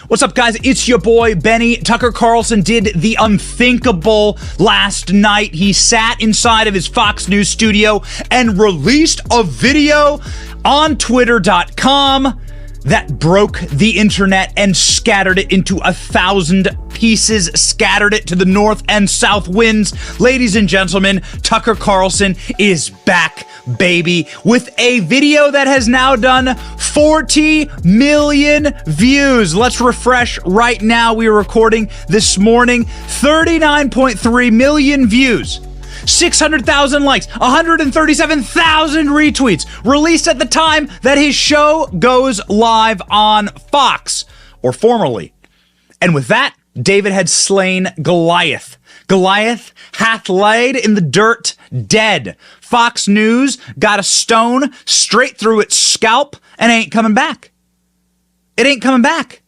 What's up, guys? It's your boy, Benny. Tucker Carlson did the unthinkable last night. He sat inside of his Fox News studio and released a video on Twitter.com that broke the internet and scattered it into 1,000 pieces, scattered it to the north and south winds. Ladies and gentlemen, Tucker Carlson is back, baby, with a video that has now done 40 million views. Let's refresh right now. We are recording this morning. 39.3 million views. 600,000 likes, 137,000 retweets, released at the time that his show goes live on Fox, or formerly. And with that, David had slain Goliath. Goliath hath laid in the dirt dead. Fox News got a stone straight through its scalp and ain't coming back. It ain't coming back.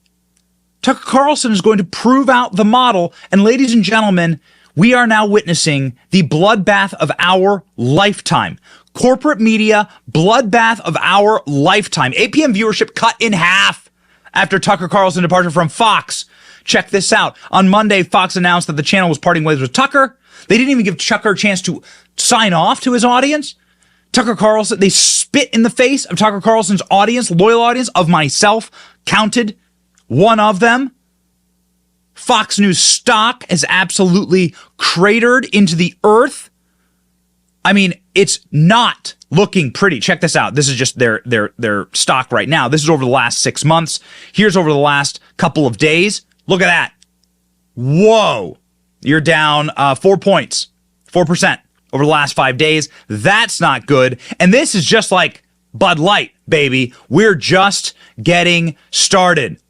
Tucker Carlson is going to prove out the model, and ladies and gentlemen, we are now witnessing the bloodbath of our lifetime. Corporate media, bloodbath of our lifetime. 8 p.m. viewership cut in half after Tucker Carlson's departure from Fox. Check this out. On Monday, Fox announced that the channel was parting ways with Tucker. They didn't even give Tucker a chance to sign off to his audience. Tucker Carlson, they spit in the face of Tucker Carlson's audience, loyal audience, of myself, counted one of them. Fox News stock is absolutely cratered into the earth. I mean, it's not looking pretty. Check this out. This is just their stock right now. This is over the last 6 months. Here's over the last couple of days. Look at that. Whoa. You're down 4 points, 4% over the last 5 days. That's not good. And this is just like Bud Light, baby. We're just getting started.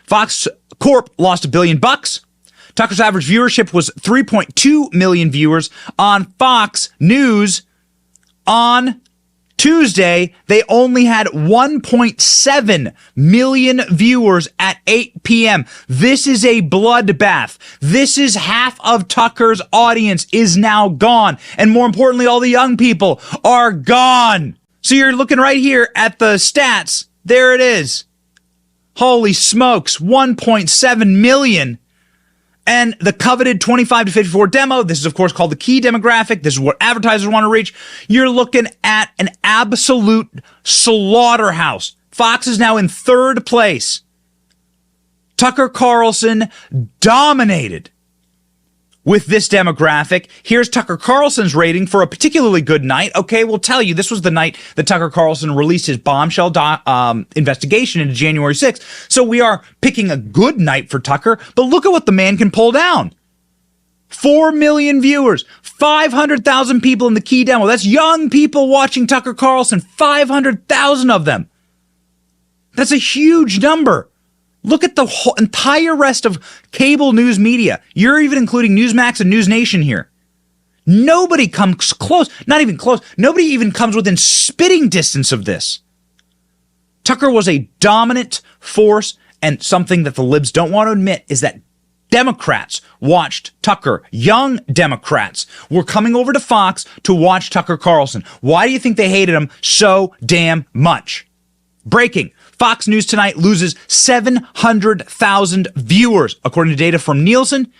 Fox Corp lost $1 billion. Tucker's average viewership was 3.2 million viewers. On Fox News on Tuesday, they only had 1.7 million viewers at 8 p.m. This is a bloodbath. This is half of Tucker's audience is now gone. And more importantly, all the young people are gone. So you're looking right here at the stats. There it is. Holy smokes, 1.7 million. And the coveted 25 to 54 demo, this is of course called the key demographic. This is what advertisers want to reach. You're looking at an absolute slaughterhouse. Fox is now in third place. Tucker Carlson dominated with this demographic. Here's Tucker Carlson's rating for a particularly good night. Okay, we'll tell you, this was the night that Tucker Carlson released his bombshell investigation into January 6th. So we are picking a good night for Tucker, but look at what the man can pull down. 4 million viewers, 500,000 people in the key demo. That's young people watching Tucker Carlson, 500,000 of them. That's a huge number. Look at the whole entire rest of cable news media. You're even including Newsmax and News Nation here. Nobody comes close, not even close. Nobody even comes within spitting distance of this. Tucker was a dominant force, and something that the libs don't want to admit is that Democrats watched Tucker. Young Democrats were coming over to Fox to watch Tucker Carlson. Why do you think they hated him so damn much? Breaking. Fox News tonight loses 700,000 viewers, according to data from Nielsen.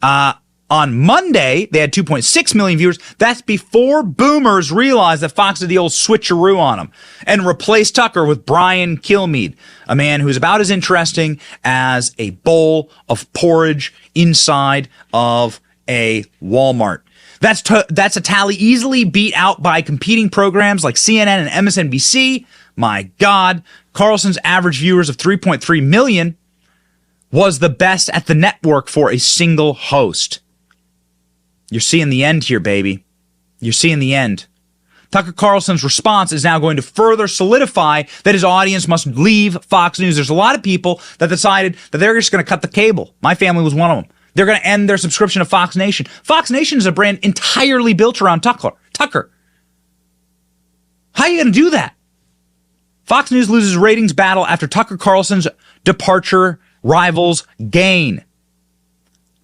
On Monday, they had 2.6 million viewers. That's before boomers realized that Fox did the old switcheroo on them and replaced Tucker with Brian Kilmeade, a man who's about as interesting as a bowl of porridge inside of a Walmart. That's a tally easily beat out by competing programs like CNN and MSNBC. My God, Carlson's average viewers of 3.3 million was the best at the network for a single host. You're seeing the end here, baby. You're seeing the end. Tucker Carlson's response is now going to further solidify that his audience must leave Fox News. There's a lot of people that decided that they're just going to cut the cable. My family was one of them. They're going to end their subscription to Fox Nation. Fox Nation is a brand entirely built around Tucker. How are you going to do that? Fox News loses ratings battle after Tucker Carlson's departure. Rivals gain.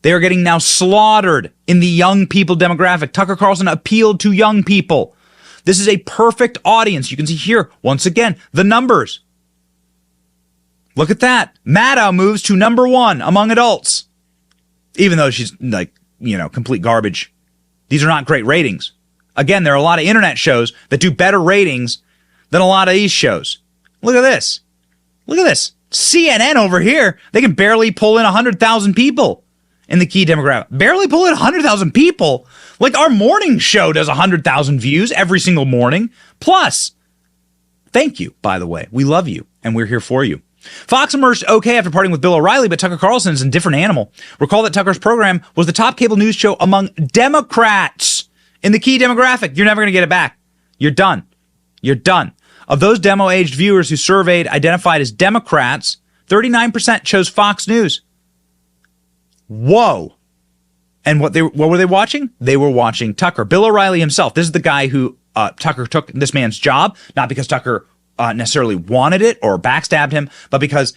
They are getting now slaughtered in the young people demographic. Tucker Carlson appealed to young people. This is a perfect audience. You can see here, once again, the numbers. Look at that. Maddow moves to number 1 among adults. Even though she's complete garbage. These are not great ratings. Again, there are a lot of internet shows that do better ratings than a lot of these shows. Look at this. Look at this. CNN over here, they can barely pull in 100,000 people in the key demographic. Barely pull in 100,000 people? Like our morning show does 100,000 views every single morning. Plus, thank you, by the way. We love you, and we're here for you. Fox emerged okay after parting with Bill O'Reilly, but Tucker Carlson is a different animal. Recall that Tucker's program was the top cable news show among Democrats in the key demographic. You're never going to get it back. You're done. You're done. Of those demo-aged viewers who surveyed identified as Democrats, 39% chose Fox News. Whoa. And what were they watching? They were watching Tucker. Bill O'Reilly himself. This is the guy who Tucker took this man's job, not because Tucker necessarily wanted it or backstabbed him, but because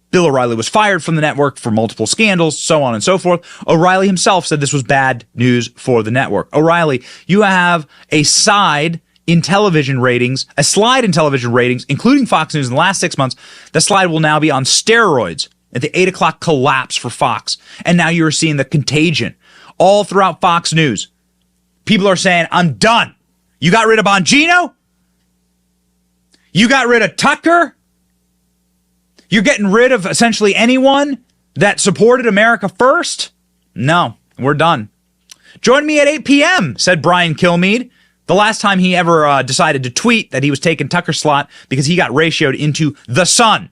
Bill O'Reilly was fired from the network for multiple scandals, so on and so forth. O'Reilly himself said this was bad news for the network. O'Reilly, you have a slide in television ratings, including Fox News in the last 6 months. The slide will now be on steroids at the 8 o'clock collapse for Fox. And now you're seeing the contagion all throughout Fox News. People are saying, I'm done. You got rid of Bongino? You got rid of Tucker? You're getting rid of essentially anyone that supported America first? No, we're done. Join me at 8 p.m., said Brian Kilmeade. The last time he ever decided to tweet that he was taking Tucker's slot because he got ratioed into the sun.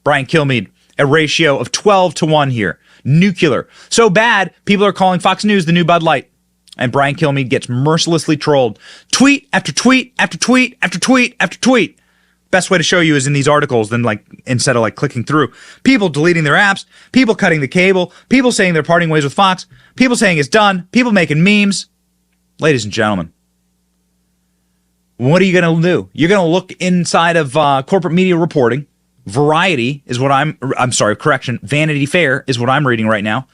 Brian Kilmeade, a ratio of 12 to 1 here. Nuclear. So bad, people are calling Fox News the new Bud Light. And Brian Kilmeade gets mercilessly trolled. Tweet after tweet after tweet after tweet after tweet. Best way to show you is in these articles than instead of clicking through. People deleting their apps, people cutting the cable, people saying they're parting ways with Fox, people saying it's done, people making memes. Ladies and gentlemen, what are you going to do? You're going to look inside of corporate media reporting. Vanity Fair is what I'm reading right now.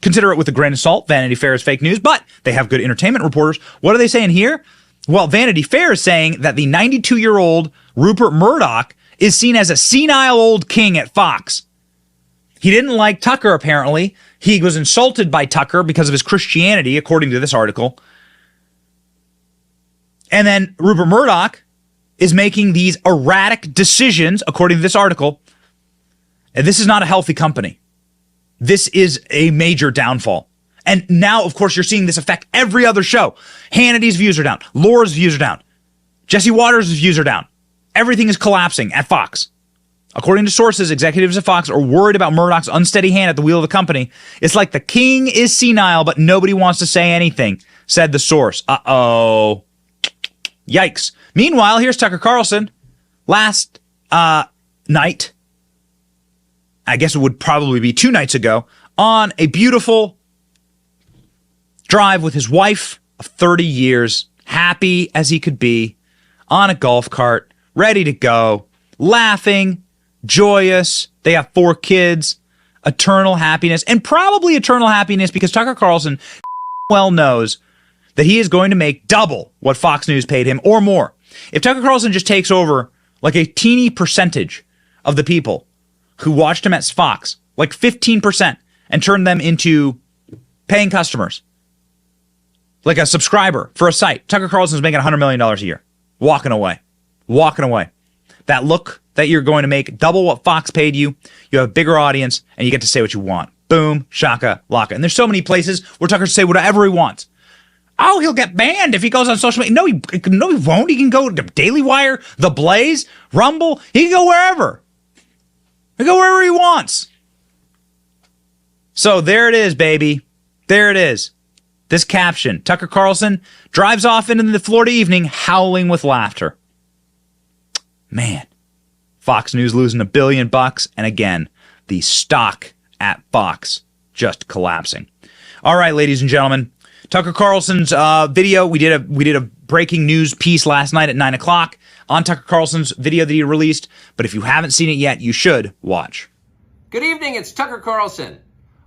Consider it with a grain of salt. Vanity Fair is fake news, but they have good entertainment reporters. What are they saying here? Well, Vanity Fair is saying that the 92-year-old Rupert Murdoch is seen as a senile old king at Fox. He didn't like Tucker, apparently. He was insulted by Tucker because of his Christianity, according to this article. And then Rupert Murdoch is making these erratic decisions, according to this article. And this is not a healthy company. This is a major downfall. And now, of course, you're seeing this affect every other show. Hannity's views are down. Laura's views are down. Jesse Waters' views are down. Everything is collapsing at Fox. According to sources, executives at Fox are worried about Murdoch's unsteady hand at the wheel of the company. It's like the king is senile, but nobody wants to say anything, said the source. Uh-oh. Yikes. Meanwhile, here's Tucker Carlson. Last night, I guess it would probably be 2 nights ago, on a beautiful drive with his wife of 30 years, happy as he could be, on a golf cart, ready to go, laughing, joyous. They have 4 kids, eternal happiness, and probably eternal happiness because Tucker Carlson well knows that he is going to make double what Fox News paid him or more. If Tucker Carlson just takes over like a teeny percentage of the people who watched him at Fox, like 15%, and turn them into paying customers, like a subscriber for a site, Tucker Carlson's making $100 million a year. Walking away. That look that you're going to make double what Fox paid you, you have a bigger audience, and you get to say what you want. Boom, shaka, laka. And there's so many places where Tucker can say whatever he wants. Oh, he'll get banned if he goes on social media. No, he won't. He can go to Daily Wire, The Blaze, Rumble. He can go wherever. He can go wherever he wants. So there it is, baby. There it is. This caption, Tucker Carlson drives off into the Florida evening howling with laughter. Man, Fox News losing $1 billion, and again, the stock at Fox just collapsing. All right, ladies and gentlemen, Tucker Carlson's video. We did a breaking news piece last night at 9 o'clock on Tucker Carlson's video that he released. But if you haven't seen it yet, you should watch. Good evening, it's Tucker Carlson.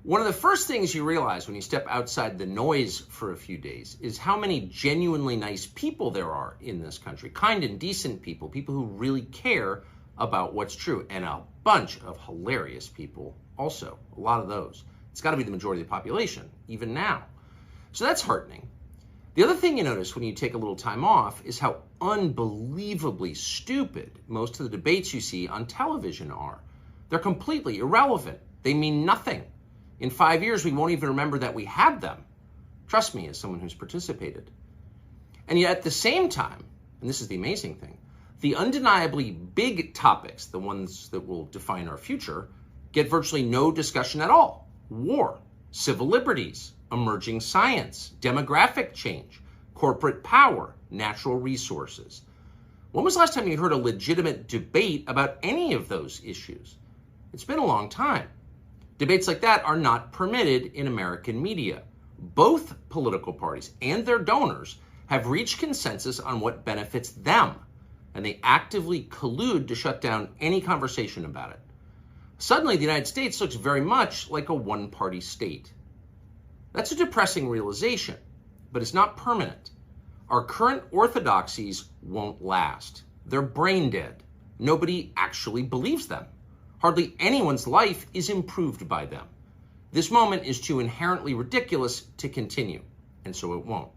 One of the first things you realize when you step outside the noise for a few days is how many genuinely nice people there are in this country. Kind and decent people, people who really care about what's true, and a bunch of hilarious people also, a lot of those. It's got to be the majority of the population, even now. So that's heartening. The other thing you notice when you take a little time off is how unbelievably stupid most of the debates you see on television are. They're completely irrelevant. They mean nothing. In 5 years, we won't even remember that we had them. Trust me, as someone who's participated. And yet at the same time, and this is the amazing thing, the undeniably big topics, the ones that will define our future, get virtually no discussion at all. War, civil liberties, emerging science, demographic change, corporate power, natural resources. When was the last time you heard a legitimate debate about any of those issues? It's been a long time. Debates like that are not permitted in American media. Both political parties and their donors have reached consensus on what benefits them, and they actively collude to shut down any conversation about it. Suddenly, the United States looks very much like a one-party state. That's a depressing realization, but it's not permanent. Our current orthodoxies won't last. They're brain dead. Nobody actually believes them. Hardly anyone's life is improved by them. This moment is too inherently ridiculous to continue, and so it won't.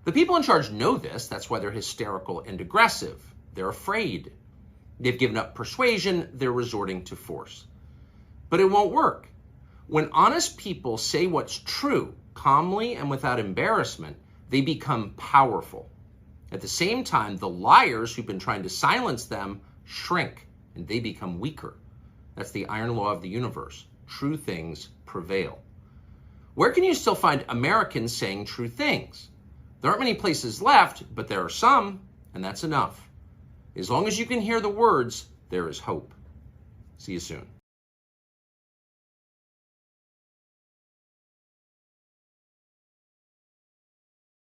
The people in charge know this. That's why they're hysterical and aggressive. They're afraid. They've given up persuasion. They're resorting to force. But it won't work. When honest people say what's true, calmly and without embarrassment, they become powerful. At the same time, the liars who've been trying to silence them shrink, and they become weaker. That's the iron law of the universe. True things prevail. Where can you still find Americans saying true things? There aren't many places left, but there are some, and that's enough. As long as you can hear the words, there is hope. See you soon.